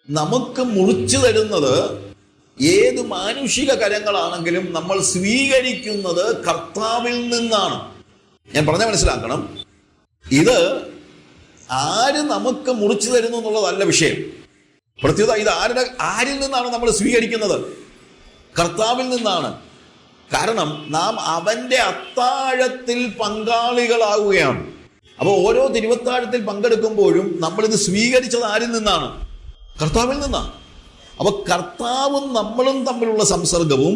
നമുക്ക് മുറിച്ചു തരുന്നത് ഏത് മാനുഷിക കരങ്ങളാണെങ്കിലും നമ്മൾ സ്വീകരിക്കുന്നത് കർത്താവിൽ നിന്നാണ്. ഞാൻ പറഞ്ഞ മനസ്സിലാക്കണം. ഇത് ആര് നമുക്ക് മുറിച്ചു തരുന്നു എന്നുള്ളതല്ല വിഷയം. പ്രത്യേകത ഇത് ആരിൽ നിന്നാണ് നമ്മൾ സ്വീകരിക്കുന്നത്? കർത്താവിൽ നിന്നാണ്. കാരണം നാം അവന്റെ അത്താഴത്തിൽ പങ്കാളികളാവുകയാണ്. അപ്പോൾ ഓരോ തിരുവത്താഴത്തിൽ പങ്കെടുക്കുമ്പോഴും നമ്മളിത് സ്വീകരിച്ചത് ആരിൽ നിന്നാണ്? കർത്താവിൽ നിന്നാണ്. അപ്പൊ കർത്താവും നമ്മളും തമ്മിലുള്ള സംസർഗവും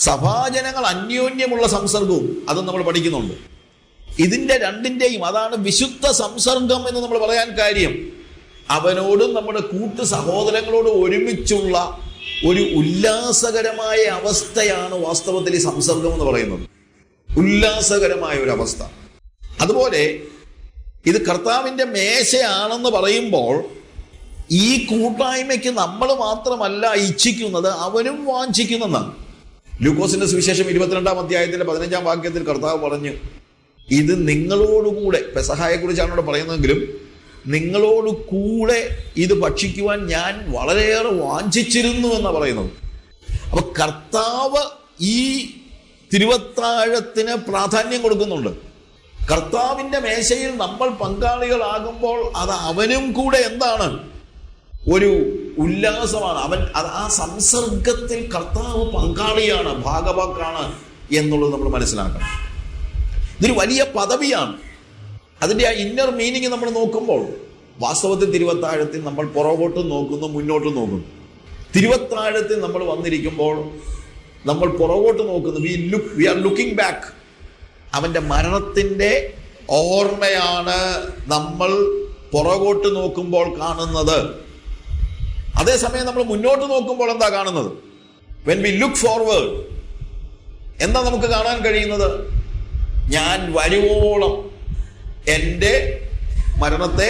സഭാജനങ്ങൾ അന്യോന്യമുള്ള സംസർഗവും അതും നമ്മൾ പഠിക്കുന്നുണ്ട്. ഇതിന്റെ രണ്ടിന്റെയും അതാണ് വിശുദ്ധ സംസർഗം എന്ന് നമ്മൾ പറയാൻ കാര്യം. അവനോടും നമ്മുടെ കൂട്ടു സഹോദരങ്ങളോടും ഒരുമിച്ചുള്ള ഒരു ഉല്ലാസകരമായ അവസ്ഥയാണ് വാസ്തവത്തിൽ ഈ സംസർഗം എന്ന് പറയുന്നത്. ഉല്ലാസകരമായ ഒരു അവസ്ഥ. അതുപോലെ ഇത് കർത്താവിന്റെ മേശയാണെന്ന് പറയുമ്പോൾ ഈ കൂട്ടായ്മയ്ക്ക് നമ്മൾ മാത്രമല്ല ഇച്ഛിക്കുന്നത്, അവനും വാഞ്ചിക്കുന്നതാണ്. ലൂക്കോസിന്റെ സുവിശേഷം 22-ാം അധ്യായത്തിന്റെ 15-ാം വാക്യത്തിൽ കർത്താവ് പറഞ്ഞു, ഇത് നിങ്ങളോടുകൂടെ, പെസഹായെ കുറിച്ചാണ് ഇവിടെ പറയുന്നതെങ്കിലും, നിങ്ങളോട് കൂടെ ഇത് ഭക്ഷിക്കുവാൻ ഞാൻ വളരെയേറെ വാഞ്ചിച്ചിരുന്നു എന്നാണ് പറയുന്നത്. അപ്പൊ കർത്താവ് ഈ തിരുവത്താഴത്തിന് പ്രാധാന്യം കൊടുക്കുന്നുണ്ട്. കർത്താവിന്റെ മേശയിൽ നമ്മൾ പങ്കാളികളാകുമ്പോൾ അത് അവനും കൂടെ എന്താണ്? ഒരു ഉല്ലാസമാണ്. ആ സംസർഗത്തിൽ കർത്താവ് പങ്കാളിയാണ്, ഭാഗവാക്കാണ് എന്നുള്ളത് നമ്മൾ മനസ്സിലാക്കണം. ഇതൊരു വലിയ പദവിയാണ്. അതിൻ്റെ ആ ഇന്നർ മീനിങ് നമ്മൾ നോക്കുമ്പോൾ വാസ്തവത്തിൽ തിരുവത്താഴത്തിൽ നമ്മൾ പുറകോട്ടും നോക്കുന്നു, മുന്നോട്ടും നോക്കുന്നു. തിരുവത്താഴത്തിൽ നമ്മൾ വന്നിരിക്കുമ്പോൾ നമ്മൾ പുറകോട്ട് നോക്കുന്നു. We are looking back. അവൻ്റെ മരണത്തിൻ്റെ ഓർമ്മയാണ് നമ്മൾ പുറകോട്ട് നോക്കുമ്പോൾ കാണുന്നത്. അതേസമയം നമ്മൾ മുന്നോട്ട് നോക്കുമ്പോൾ എന്താ കാണുന്നത്? വെൻ വി ലുക്ക് ഫോർവേഡ് എന്താ നമുക്ക് കാണാൻ കഴിയുന്നത്? ഞാൻ വരുവോളം എൻ്റെ മരണത്തെ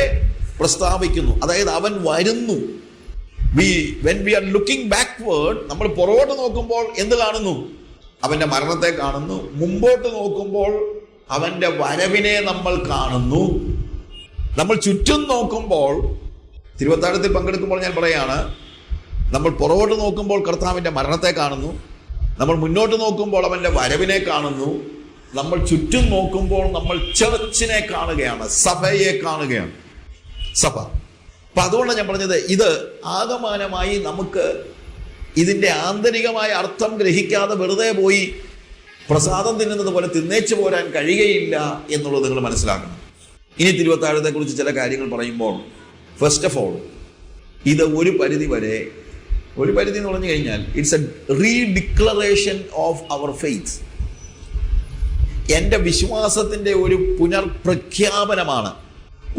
പ്രസ്താവിക്കുന്നു. അതായത് അവൻ വരുന്നു. When we are looking backward, നമ്മൾ പുറകോട്ട് നോക്കുമ്പോൾ എന്ത് കാണുന്നു? അവൻ്റെ മരണത്തെ കാണുന്നു. മുമ്പോട്ട് നോക്കുമ്പോൾ അവൻ്റെ വരവിനെ നമ്മൾ കാണുന്നു. നമ്മൾ ചുറ്റും നോക്കുമ്പോൾ, തിരുവത്താഴത്തിൽ പങ്കെടുക്കുമ്പോൾ ഞാൻ പറയാണ്, നമ്മൾ പുറകോട്ട് നോക്കുമ്പോൾ കർത്താവിൻ്റെ മരണത്തെ കാണുന്നു. നമ്മൾ മുന്നോട്ട് നോക്കുമ്പോൾ അവൻ്റെ വരവിനെ കാണുന്നു. നമ്മൾ ചുറ്റും നോക്കുമ്പോൾ നമ്മൾ ചർച്ചിനെ കാണുകയാണ്, സഭയെ കാണുകയാണ്, സഭ. അപ്പൊ അതുകൊണ്ടാണ് ഞാൻ പറഞ്ഞത്, ഇത് ആകമാനമായി നമുക്ക് ഇതിൻ്റെ ആന്തരികമായ അർത്ഥം ഗ്രഹിക്കാതെ വെറുതെ പോയി പ്രസാദം തിന്നുന്നത് പോലെ തിന്നേച്ചു പോരാൻ കഴിയുകയില്ല എന്നുള്ളത് നിങ്ങൾ മനസ്സിലാക്കണം. ഇനി തിരുവത്താഴത്തെ കുറിച്ച് ചില കാര്യങ്ങൾ പറയുമ്പോൾ, ഫസ്റ്റ് ഓഫ് ഓൾ, ഇത് ഒരു പരിധി എന്ന് പറഞ്ഞു കഴിഞ്ഞാൽ it's a redeclaration of our faith. എൻ്റെ വിശ്വാസത്തിൻ്റെ ഒരു പുനർപ്രഖ്യാപനമാണ്.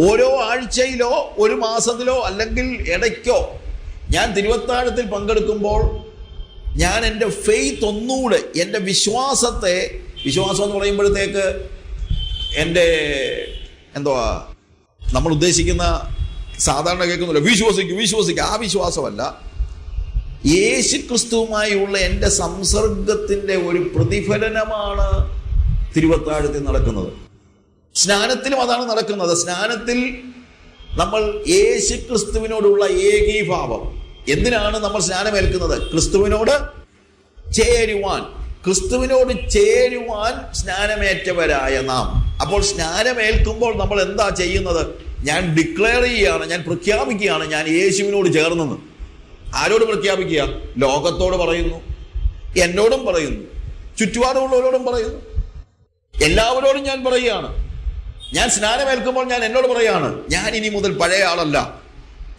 ഓരോ ആഴ്ചയിലോ ഒരു മാസത്തിലോ അല്ലെങ്കിൽ ഇടയ്ക്കോ ഞാൻ തിരുവത്താഴത്തിൽ പങ്കെടുക്കുമ്പോൾ ഞാൻ എൻ്റെ ഫെയ്ത്ത് ഒന്നുകൂടെ, എൻ്റെ വിശ്വാസം എന്ന് പറയുമ്പോഴത്തേക്ക് എൻ്റെ എന്തുവാ നമ്മൾ ഉദ്ദേശിക്കുന്ന സാധാരണ കേൾക്കുന്നില്ല, വിശ്വസിക്കുക, ആ വിശ്വാസമല്ല. യേശു ക്രിസ്തുവുമായുള്ള എൻ്റെ സംസർഗത്തിൻ്റെ ഒരു പ്രതിഫലനമാണ് തിരുവത്താഴത്തിൽ നടക്കുന്നത്. സ്നാനത്തിലും അതാണ് നടക്കുന്നത്. സ്നാനത്തിൽ നമ്മൾ യേശു ക്രിസ്തുവിനോടുള്ള ഏകീഭാവം. എന്തിനാണ് നമ്മൾ സ്നാനമേൽക്കുന്നത്? ക്രിസ്തുവിനോട് ചേരുവാൻ സ്നാനമേറ്റവരായ നാം. അപ്പോൾ സ്നാനമേൽക്കുമ്പോൾ നമ്മൾ എന്താ ചെയ്യുന്നത്? ഞാൻ ഡിക്ലെയർ ചെയ്യുകയാണ്, ഞാൻ പ്രഖ്യാപിക്കുകയാണ്, ഞാൻ യേശുവിനോട് ചേർന്നെന്ന്. ആരോട് പ്രഖ്യാപിക്കുക? ലോകത്തോട് പറയുന്നു, എന്നോടും പറയുന്നു, ചുറ്റുപാടുമുള്ളവരോടും പറയുന്നു, എല്ലാവരോടും ഞാൻ പറയുകയാണ്. ഞാൻ സ്നാനമേൽക്കുമ്പോൾ ഞാൻ എന്നോട് പറയുകയാണ്, ഞാൻ ഇനി മുതൽ പഴയ ആളല്ല,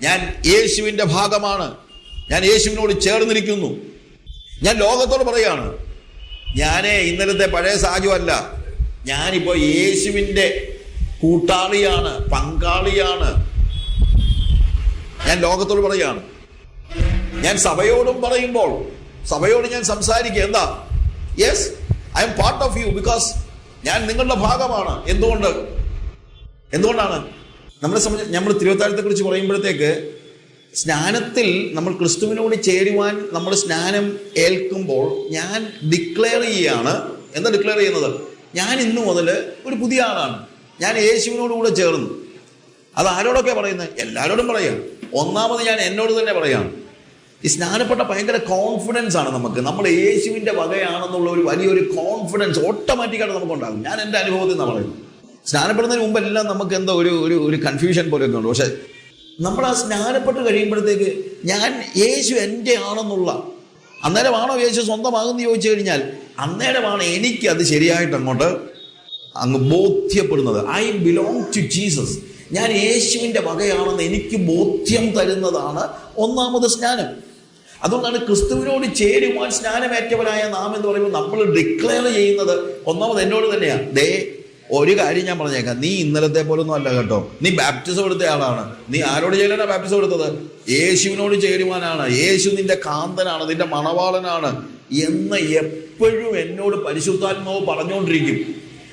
ഞാൻ യേശുവിൻ്റെ ഭാഗമാണ്, ഞാൻ യേശുവിനോട് ചേർന്നിരിക്കുന്നു. ഞാൻ ലോകത്തോട് പറയുകയാണ്, ഞാനേ ഇന്നലത്തെ പഴയ സാജു അല്ല, ഞാനിപ്പോൾ യേശുവിൻ്റെ കൂട്ടാളിയാണ്, പങ്കാളിയാണ്. ഞാൻ ലോകത്തോട് പറയുകയാണ്. ഞാൻ സഭയോടും പറയുമ്പോൾ, സഭയോട് ഞാൻ സംസാരിക്കുക, എന്താ? Yes, I am part of you, because ഞാൻ നിങ്ങളുടെ ഭാഗമാണ്. എന്തുകൊണ്ടാണ് നമ്മളെ സംബന്ധിച്ച് നമ്മൾ തിരുവത്താഴത്തെ കുറിച്ച് പറയുമ്പോഴത്തേക്ക് സ്നാനത്തിൽ നമ്മൾ ക്രിസ്തുവിനോട് ചേരുവാൻ നമ്മൾ സ്നാനം ഏൽക്കുമ്പോൾ ഞാൻ ഡിക്ലെയർ ചെയ്യുകയാണ്. എന്താ ഡിക്ലെയർ ചെയ്യുന്നത്? ഞാൻ ഇന്നു മുതൽ ഒരു പുതിയ ആളാണ്, ഞാൻ യേശുവിനോട് കൂടെ ചേർന്നു. അത് ആരോടൊക്കെ പറയുന്നത്? എല്ലാവരോടും പറയാം. ഒന്നാമത് ഞാൻ എന്നോട് തന്നെ പറയാം, ഈ സ്നാനപ്പെട്ട ഭയങ്കര കോൺഫിഡൻസ് ആണ് നമുക്ക്. നമ്മൾ യേശുവിൻ്റെ വകയാണെന്നുള്ള ഒരു വലിയൊരു കോൺഫിഡൻസ് ഓട്ടോമാറ്റിക്കായിട്ട് നമുക്കുണ്ടാകും. ഞാൻ എൻ്റെ അനുഭവത്തിൽ നിന്ന് പറയുന്നു. സ്നാനപ്പെടുന്നതിന് മുമ്പെല്ലാം നമുക്ക് എന്തോ ഒരു കൺഫ്യൂഷൻ പോലെയൊക്കെ ഉണ്ട്. പക്ഷെ നമ്മൾ ആ സ്നാനപ്പെട്ട് കഴിയുമ്പോഴത്തേക്ക് ഞാൻ യേശു എൻ്റെ ആണെന്നുള്ള, അന്നേരമാണോ യേശു സ്വന്തമാകുമെന്ന് ചോദിച്ചു കഴിഞ്ഞാൽ അന്നേരമാണ് എനിക്ക് അത് ശരിയായിട്ട് അങ്ങ് ബോധ്യപ്പെടുന്നത്. ഐ ബിലോങ് ടു ജീസസ്, ഞാൻ യേശുവിൻ്റെ വകയാണെന്ന് എനിക്ക് ബോധ്യം തരുന്നതാണ് ഒന്നാമത് സ്നാനം. അതുകൊണ്ടാണ് ക്രിസ്തുവിനോട് ചേരുവാൻ സ്നാനമേറ്റവരായ നാം എന്ന് പറയുമ്പോൾ നമ്മൾ ഡിക്ലെയർ ചെയ്യുന്നത് ഒന്നാമത് എന്നോട് തന്നെയാണ്. ഒരു കാര്യം ഞാൻ പറഞ്ഞേക്കാം, നീ ഇന്നലത്തെ പോലൊന്നും അല്ല കേട്ടോ. നീ ബാപ്റ്റിസം എടുത്ത ആളാണ്. നീ ആരോട് ചേരാനാ ബാപ്റ്റിസം എടുത്തത്? യേശുവിനോട് ചേരുവാനാണ്. യേശു നിന്റെ കാന്തനാണ്, നിന്റെ മണവാളനാണ് എന്ന് എപ്പോഴും എന്നോട് പരിശുദ്ധാത്മാവ് പറഞ്ഞുകൊണ്ടിരിക്കും.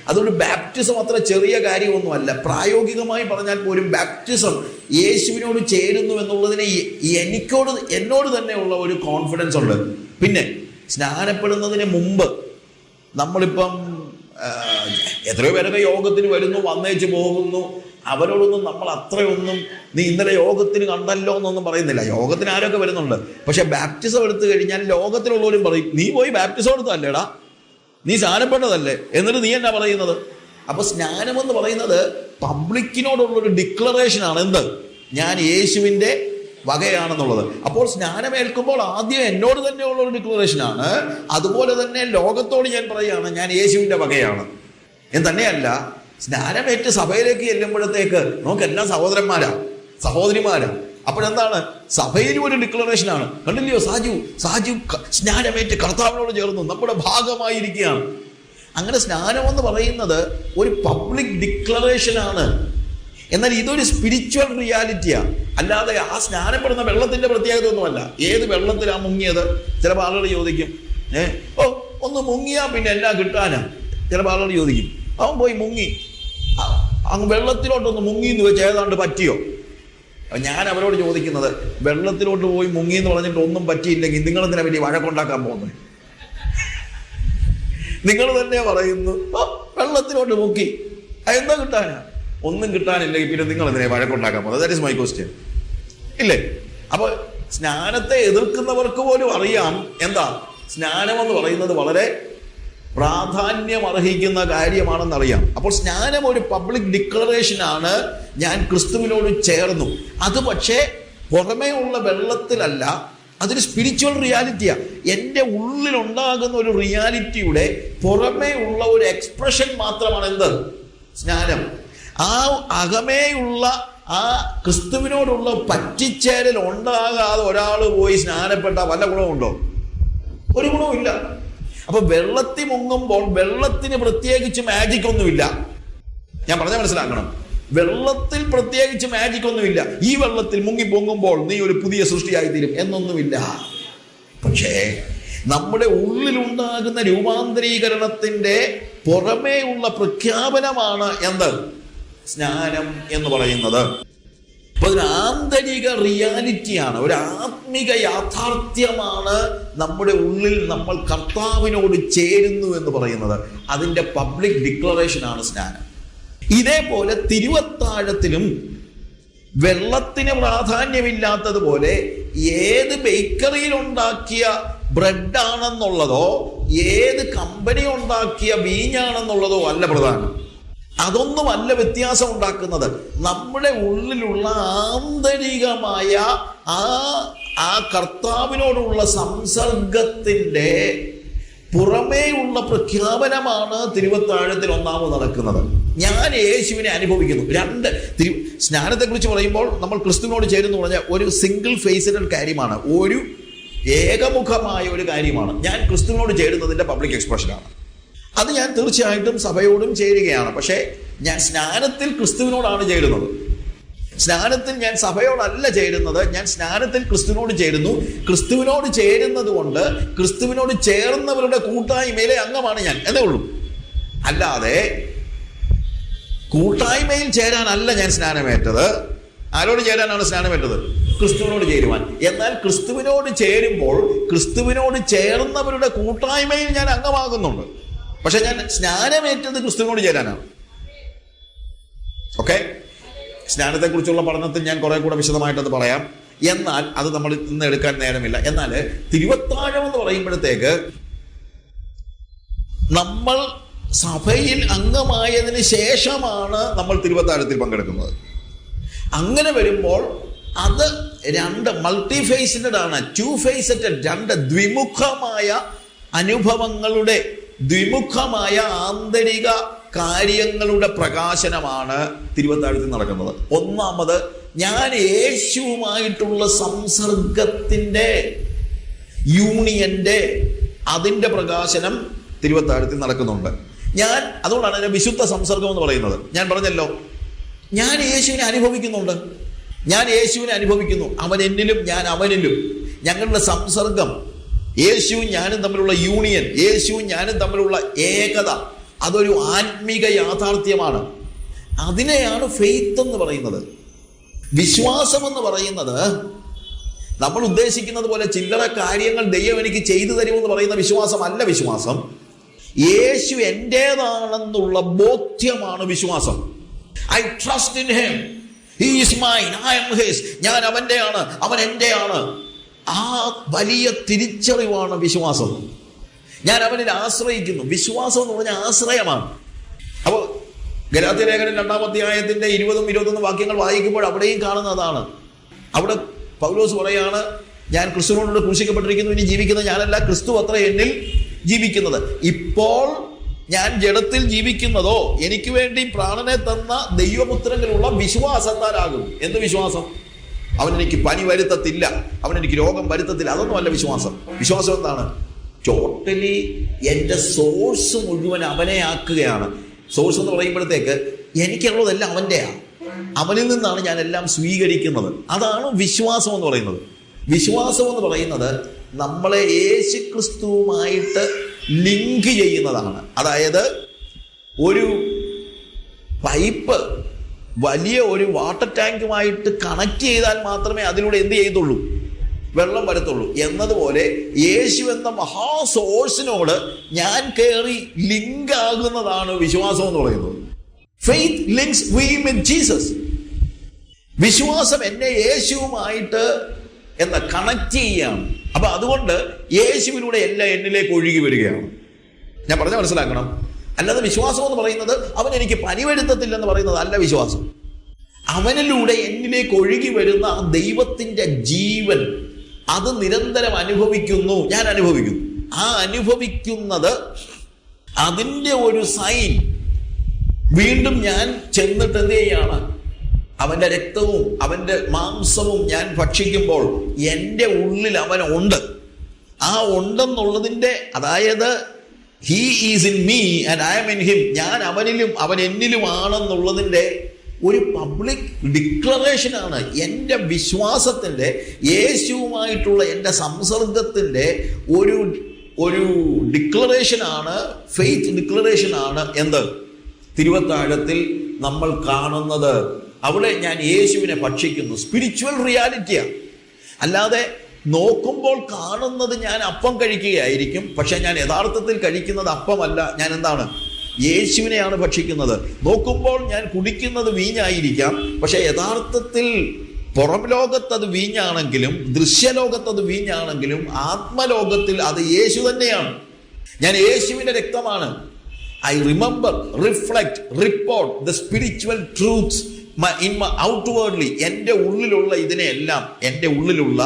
അതുകൊണ്ട് ബാപ്റ്റിസം അത്ര ചെറിയ കാര്യമൊന്നുമല്ല. പ്രായോഗികമായി പറഞ്ഞാൽ പോലും ബാപ്റ്റിസം യേശുവിനോട് ചേരുന്നു എന്നുള്ളതിന് എന്നോട് തന്നെയുള്ള ഒരു കോൺഫിഡൻസ് ഉണ്ട്. പിന്നെ സ്നാനപ്പെടുന്നതിന് മുമ്പ് നമ്മളിപ്പം എത്രയോ പേരൊക്കെ യോഗത്തിന് വരുന്നു, വന്നേച്ച് പോകുന്നു. അവരോടൊന്നും നമ്മൾ അത്രയൊന്നും നീ ഇന്നലെ യോഗത്തിന് കണ്ടല്ലോ എന്നൊന്നും പറയുന്നില്ല. യോഗത്തിന് ആരൊക്കെ വരുന്നുണ്ട്. പക്ഷെ ബാപ്റ്റിസം എടുത്തു കഴിഞ്ഞാൽ ലോകത്തിലുള്ളവരും പറയും, നീ പോയി ബാപ്റ്റിസം എടുത്തല്ലേടാ, നീ സ്നാനപ്പെട്ടതല്ലേ, എന്നിട്ട് നീ എന്നാ പറയുന്നത്? അപ്പൊ സ്നാനമെന്ന് പറയുന്നത് പബ്ലിക്കിനോടുള്ളൊരു ഡിക്ലറേഷനാണ്. എന്ത്? ഞാൻ യേശുവിൻ്റെ വകയാണെന്നുള്ളത്. അപ്പോൾ സ്നാനമേൽക്കുമ്പോൾ ആദ്യം എന്നോട് തന്നെയുള്ള ഒരു ഡിക്ലറേഷനാണ്. അതുപോലെ തന്നെ ലോകത്തോട് ഞാൻ പറയുകയാണ്, ഞാൻ യേശുവിൻ്റെ വകയാണ് എന്ന് തന്നെയല്ല. സ്നാനമേറ്റ് സഭയിലേക്ക് ചെല്ലുമ്പോഴത്തേക്ക് നമുക്കെല്ലാം സഹോദരന്മാരാ, സഹോദരിമാരാ. അപ്പോഴെന്താണ്? സഭയിലും ഒരു ഡിക്ലറേഷനാണ്. കണ്ടില്ലയോ, സാജു സ്നാനമേറ്റ് കർത്താവിനോട് ചേർന്നു, നമ്മുടെ ഭാഗമായിരിക്കുകയാണ്. അങ്ങനെ സ്നാനമെന്ന് പറയുന്നത് ഒരു പബ്ലിക് ഡിക്ലറേഷനാണ്. എന്നാൽ ഇതൊരു സ്പിരിച്വൽ റിയാലിറ്റിയാണ്. അല്ലാതെ ആ സ്നാനപ്പെടുന്ന വെള്ളത്തിന്റെ പ്രത്യേകത ഒന്നുമല്ല. ഏത് വെള്ളത്തിലാണ് മുങ്ങിയത്? ചിലപ്പോൾ ആളുകൾ ചോദിക്കും, ഒന്ന് മുങ്ങിയാ പിന്നെ എന്നാ കിട്ടാനാ? ചിലപ്പോൾ ആളുകൾ ചോദിക്കും, അവൻ പോയി മുങ്ങി, അങ്ങ് വെള്ളത്തിലോട്ടൊന്ന് മുങ്ങി എന്ന് വെച്ച് ഏതാണ്ട് പറ്റിയോ? ഞാൻ അവരോട് ചോദിക്കുന്നത്, വെള്ളത്തിലോട്ട് പോയി മുങ്ങി എന്ന് പറഞ്ഞിട്ട് ഒന്നും പറ്റിയില്ലെങ്കിൽ നിങ്ങളെന്തിനാ വലിയ വഴക്കുണ്ടാക്കാൻ പോകുന്നത്? നിങ്ങൾ തന്നെ പറയുന്നു വെള്ളത്തിലോട്ട് മുക്കി, എന്താ കിട്ടാനാ? ഒന്നും കിട്ടാനില്ലെങ്കിൽ പിന്നെ നിങ്ങൾ എന്തിനാ വഴക്കുണ്ടാക്കാൻ പോകുന്നത്? That is my question. ഇല്ലേ? അപ്പൊ സ്നാനത്തെ എതിർക്കുന്നവർക്ക് പോലും അറിയാം എന്താ സ്നാനമെന്ന് പറയുന്നത് വളരെ പ്രാധാന്യം അർഹിക്കുന്ന കാര്യമാണെന്നറിയാം. അപ്പോൾ സ്നാനം ഒരു പബ്ലിക് ഡിക്ലറേഷനാണ്, ഞാൻ ക്രിസ്തുവിനോട് ചേർന്നു. അത് പക്ഷേ പുറമേ ഉള്ള വെള്ളത്തിലല്ല, അതൊരു സ്പിരിച്വൽ റിയാലിറ്റിയാണ്. എൻ്റെ ഉള്ളിലുണ്ടാകുന്ന ഒരു റിയാലിറ്റിയുടെ പുറമേ ഉള്ള ഒരു എക്സ്പ്രഷൻ മാത്രമാണ് എന്ത്? സ്നാനം. ആ അകമേയുള്ള ആ ക്രിസ്തുവിനോടുള്ള പറ്റിച്ചേരൽ ഉണ്ടാകാതെ ഒരാൾ പോയി സ്നാനപ്പെട്ട വല്ല ഗുണമുണ്ടോ? ഒരു ഗുണവുമില്ല. അപ്പൊ വെള്ളത്തിൽ മുങ്ങുമ്പോൾ വെള്ളത്തിന് പ്രത്യേകിച്ച് മാജിക് ഒന്നുമില്ല. ഞാൻ പറഞ്ഞാൽ മനസ്സിലാക്കണം. വെള്ളത്തിൽ പ്രത്യേകിച്ച് മാജിക് ഒന്നുമില്ല. ഈ വെള്ളത്തിൽ മുങ്ങി പൊങ്ങുമ്പോൾ നീ ഒരു പുതിയ സൃഷ്ടിയായിത്തീരും എന്നൊന്നുമില്ല. പക്ഷേ നമ്മുടെ ഉള്ളിലുണ്ടാകുന്ന രൂപാന്തരീകരണത്തിന്റെ പുറമേ ഉള്ള പ്രഖ്യാപനമാണ് എന്ത്? സ്നാനം എന്ന് പറയുന്നത്. അപ്പൊ ഒരു ആന്തരിക റിയാലിറ്റിയാണ്, ഒരു ആത്മിക യാഥാർത്ഥ്യമാണ് നമ്മുടെ ഉള്ളിൽ നമ്മൾ കർത്താവിനോട് ചേരുന്നു എന്ന് പറയുന്നത്. അതിൻ്റെ പബ്ലിക് ഡിക്ലറേഷനാണ് സ്നാനം. ഇതേപോലെ തിരുവത്താഴത്തിലും വെള്ളത്തിന് പ്രാധാന്യമില്ലാത്തതുപോലെ ഏത് ബേക്കറിയിൽ ഉണ്ടാക്കിയ ബ്രെഡാണെന്നുള്ളതോ ഏത് കമ്പനി ഉണ്ടാക്കിയ വീഞ്ഞാണെന്നുള്ളതോ അല്ല പ്രധാനം. അതൊന്നുമല്ല വ്യത്യാസം ഉണ്ടാക്കുന്നത്. നമ്മുടെ ഉള്ളിലുള്ള ആന്തരികമായ ആ കർത്താവിനോടുള്ള സംസർഗത്തിന്റെ പുറമേയുള്ള പ്രഖ്യാപനമാണ് തിരുവത്താഴത്തിൽ ഒന്നാമത് നടക്കുന്നത്. ഞാൻ യേശുവിനെ അനുഭവിക്കുന്നു. സ്നാനത്തെക്കുറിച്ച് പറയുമ്പോൾ നമ്മൾ ക്രിസ്തുവിനോട് ചേരുന്നു പറഞ്ഞാൽ ഒരു സിംഗിൾ ഫേസ്ഡ് കാര്യമാണ്, ഒരു ഏകമുഖമായ ഒരു കാര്യമാണ്. ഞാൻ ക്രിസ്തുവിനോട് ചേരുന്നതിന്റെ പബ്ലിക് എക്സ്പ്രഷനാണ്. അത് ഞാൻ തീർച്ചയായിട്ടും സഭയോടും ചേരുകയാണ്. പക്ഷേ ഞാൻ സ്നാനത്തിൽ ക്രിസ്തുവിനോടാണ് ചേരുന്നത്. സ്നാനത്തിൽ ഞാൻ സഭയോടല്ല ചേരുന്നത്. ഞാൻ സ്നാനത്തിൽ ക്രിസ്തുവിനോട് ചേരുന്നു. ക്രിസ്തുവിനോട് ചേരുന്നത് കൊണ്ട് ക്രിസ്തുവിനോട് ചേർന്നവരുടെ കൂട്ടായ്മയിലെ അംഗമാണ് ഞാൻ എന്നേ ഉള്ളൂ. അല്ലാതെ കൂട്ടായ്മയിൽ ചേരാനല്ല ഞാൻ സ്നാനമേറ്റത്. ആരോട് ചേരാനാണ് സ്നാനമേറ്റത്? ക്രിസ്തുവിനോട് ചേരുവാൻ. എന്നാൽ ക്രിസ്തുവിനോട് ചേരുമ്പോൾ ക്രിസ്തുവിനോട് ചേർന്നവരുടെ കൂട്ടായ്മയിൽ ഞാൻ അംഗമാകുന്നുണ്ട്. പക്ഷെ ഞാൻ സ്നാനമേറ്റത് ക്രിസ്തുവിനോട് ചേരാനാണ്. ഓക്കെ? സ്നാനത്തെക്കുറിച്ചുള്ള പഠനത്തിൽ ഞാൻ കുറെ കൂടെ വിശദമായിട്ടത് പറയാം. എന്നാൽ അത് നമ്മൾ ഇന്ന് എടുക്കാൻ നേരമില്ല. എന്നാൽ തിരുവത്താഴം എന്ന് പറയുമ്പോഴത്തേക്ക് നമ്മൾ സഭയിൽ അംഗമായതിന് ശേഷമാണ് നമ്മൾ തിരുവത്താഴത്തിൽ പങ്കെടുക്കുന്നത്. അങ്ങനെ വരുമ്പോൾ അത് രണ്ട് മൾട്ടി ഫേസിറ്റഡ് ആണ്, ടു ഫേസറ്റഡ്, രണ്ട് ദ്വിമുഖമായ അനുഭവങ്ങളുടെ ദ്വിമുഖമായ ആന്തരിക കാര്യങ്ങളുടെ പ്രകാശനമാണ് തിരുവത്താഴത്തിൽ നടക്കുന്നത്. ഒന്നാമത്, ഞാൻ യേശുവുമായിട്ടുള്ള സംസർഗത്തിന്റെ യൂണിയന്റെ അതിൻ്റെ പ്രകാശനം തിരുവത്താഴത്തിൽ നടക്കുന്നുണ്ട്. അതുകൊണ്ടാണ് അതിനെ വിശുദ്ധ സംസർഗം എന്ന് പറയുന്നത്. ഞാൻ പറഞ്ഞല്ലോ, ഞാൻ യേശുവിനെ അനുഭവിക്കുന്നുണ്ട്, ഞാൻ യേശുവിനെ അനുഭവിക്കുന്നു, അവൻ എന്നിലും ഞാൻ അവനിലും. ഞങ്ങളുടെ സംസർഗം, യേശുവും ഞാനും തമ്മിലുള്ള യൂണിയൻ, യേശുവും ഞാനും തമ്മിലുള്ള ഏകത, അതൊരു ആത്മീക യാഥാർത്ഥ്യമാണ്. അതിനെയാണ് ഫെയ്ത്ത് എന്ന് പറയുന്നത്. വിശ്വാസം എന്ന് പറയുന്നത് നമ്മൾ ഉദ്ദേശിക്കുന്നത് പോലെ ചില്ലറ കാര്യങ്ങൾ ദൈവം എനിക്ക് ചെയ്തു തരുമെന്ന് പറയുന്ന വിശ്വാസമല്ല. വിശ്വാസം യേശു എന്റേതാണെന്നുള്ള ബോധ്യമാണ് വിശ്വാസം. I trust in him, he is mine, I am his. ഞാൻ അവന്റെയാണ്, അവൻ എന്റെയാണ്. ആ വലിയ തിരിച്ചറിവാണ് വിശ്വാസം. ഞാൻ അവനിൽ ആശ്രയിക്കുന്നു. വിശ്വാസം എന്ന് പറഞ്ഞാൽ ആശ്രയമാണ്. അപ്പോൾ ഗലാത്യ ലേഖനം 2-ാം അധ്യായത്തിന്റെ 20-21 വാക്യങ്ങൾ വായിക്കുമ്പോൾ അവിടെയും കാണുന്നതാണ്. അവിടെ പൗലോസ് പറയാണ്, ഞാൻ ക്രിസ്തുവിനോട് ക്രൂശിക്കപ്പെട്ടിരിക്കുന്നു, ഇനി ജീവിക്കുന്നത് ഞാനല്ല, ക്രിസ്തു അത്ര എന്നിൽ ജീവിക്കുന്നത്. ഇപ്പോൾ ഞാൻ ജഡത്തിൽ ജീവിക്കുന്നതോ എനിക്ക് വേണ്ടി പ്രാണനെ തന്ന ദൈവപുത്രനിലുള്ള വിശ്വാസത്താലാകും. എന്ത് വിശ്വാസം? അവൻ എനിക്ക് പനി വരുത്തത്തില്ല, അവൻ എനിക്ക് രോഗം വരുത്തത്തില്ല, അതൊന്നും അല്ല വിശ്വാസം. വിശ്വാസം എന്താണ്? ടോട്ടലി എൻ്റെ സോഴ്സ് മുഴുവൻ അവനെ ആക്കുകയാണ്. സോഴ്സ് എന്ന് പറയുമ്പോഴത്തേക്ക് എനിക്കുള്ളതെല്ലാം അവൻ്റെയാണ്, അവനിൽ നിന്നാണ് ഞാൻ എല്ലാം സ്വീകരിക്കുന്നത്. അതാണ് വിശ്വാസം എന്ന് പറയുന്നത്. വിശ്വാസം എന്ന് പറയുന്നത് നമ്മളെ യേശു ക്രിസ്തുവുമായിട്ട് ലിങ്ക് ചെയ്യുന്നതാണ്. അതായത് ഒരു പൈപ്പ് വലിയ ഒരു വാട്ടർ ടാങ്കുമായിട്ട് കണക്ട് ചെയ്താൽ മാത്രമേ അതിലൂടെ എന്ത് ചെയ്തുള്ളൂ? വെള്ളം വരത്തുള്ളൂ. എന്നതുപോലെ യേശു എന്ന മഹാ സോഴ്സിനോട് ഞാൻ കയറി ലിങ്ക് ആകുന്നതാണ് വിശ്വാസം എന്ന് പറയുന്നത്. Faith links we with Jesus. വിശ്വാസം എന്നെ യേശുവുമായിട്ട് കണക്ട് ചെയ്യുകയാണ്. അപ്പൊ അതുകൊണ്ട് യേശുവിലൂടെ എല്ലാം എന്നിലേക്ക് ഒഴുകി വരികയാണ്. ഞാൻ പറഞ്ഞ മനസ്സിലാക്കണം. അല്ലാതെ വിശ്വാസം എന്ന് പറയുന്നത് അവൻ എനിക്ക് പനി വരുത്തത്തില്ലെന്ന് പറയുന്നത് അല്ല വിശ്വാസം. അവനിലൂടെ എന്നിലേക്ക് ഒഴുകി വരുന്ന ആ ദൈവത്തിന്റെ ജീവൻ, അത് നിരന്തരം അനുഭവിക്കുന്നു, ഞാൻ അനുഭവിക്കുന്നു. ആ അനുഭവിക്കുന്നത് അതിൻ്റെ ഒരു സൈൻ. വീണ്ടും ഞാൻ ചെന്നിട്ട് എന്ത് ചെയ്യാണ്? അവന്റെ രക്തവും അവന്റെ മാംസവും ഞാൻ ഭക്ഷിക്കുമ്പോൾ എൻ്റെ ഉള്ളിൽ അവൻ ഉണ്ട്. ആ ഉണ്ടെന്നുള്ളതിന്റെ, അതായത് he is in me and I am in him, ഞാൻ അവനിലും അവൻ എന്നിലുമാണെന്നുള്ളതിന്റെ ഒരു പബ്ലിക് ഡിക്ലറേഷനാണ്. എൻ്റെ വിശ്വാസത്തിൻ്റെ, യേശുവുമായിട്ടുള്ള എൻ്റെ സംസർഗത്തിൻ്റെ ഒരു ഡിക്ലറേഷനാണ്, ഫെയ്ത്ത് ഡിക്ലറേഷനാണ്. എന്ത്? തിരുവത്താഴത്തിൽ നമ്മൾ കാണുന്നത്. അവിടെ ഞാൻ യേശുവിനെ ഭക്ഷിക്കുന്നു. സ്പിരിച്വൽ റിയാലിറ്റിയാണ്. അല്ലാതെ നോക്കുമ്പോൾ കാണുന്നത് ഞാൻ അപ്പം കഴിക്കുകയായിരിക്കും, പക്ഷെ ഞാൻ യഥാർത്ഥത്തിൽ കഴിക്കുന്നത് അപ്പമല്ല. ഞാൻ എന്താണ്? യേശുവിനെയാണ് ഭക്ഷിക്കുന്നത്. നോക്കുമ്പോൾ ഞാൻ കുടിക്കുന്നത് വീഞ്ഞായിരിക്കാം, പക്ഷെ യഥാർത്ഥത്തിൽ പുറം ലോകത്തത് വീഞ്ഞാണെങ്കിലും ദൃശ്യലോകത്തത് വീഞ്ഞാണെങ്കിലും ആത്മലോകത്തിൽ അത് യേശു തന്നെയാണ്. ഞാൻ യേശുവിന്റെ രക്തമാണ്. I remember, reflect, report the spiritual truths in my outwardly. എൻ്റെ ഉള്ളിലുള്ള ഇതിനെയെല്ലാം, എൻ്റെ ഉള്ളിലുള്ള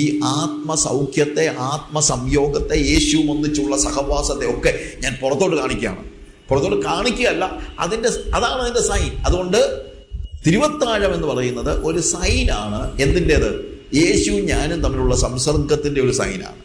ഈ ആത്മസൗഖ്യത്തെ, ആത്മസംയോഗത്തെ, യേശുവും ഒന്നിച്ചുള്ള സഹവാസത്തെ ഒക്കെ ഞാൻ പുറത്തോട്ട് കാണിക്കുകയാണ്. പുറത്തോട്ട് കാണിക്കുകയല്ല, അതാണ് അതിൻ്റെ സൈൻ. അതുകൊണ്ട് തിരുവത്താഴം എന്ന് പറയുന്നത് ഒരു സൈനാണ്. എന്തിൻ്റേത്? യേശുവും ഞാനും തമ്മിലുള്ള സംസർഗത്തിൻ്റെ ഒരു സൈനാണ്.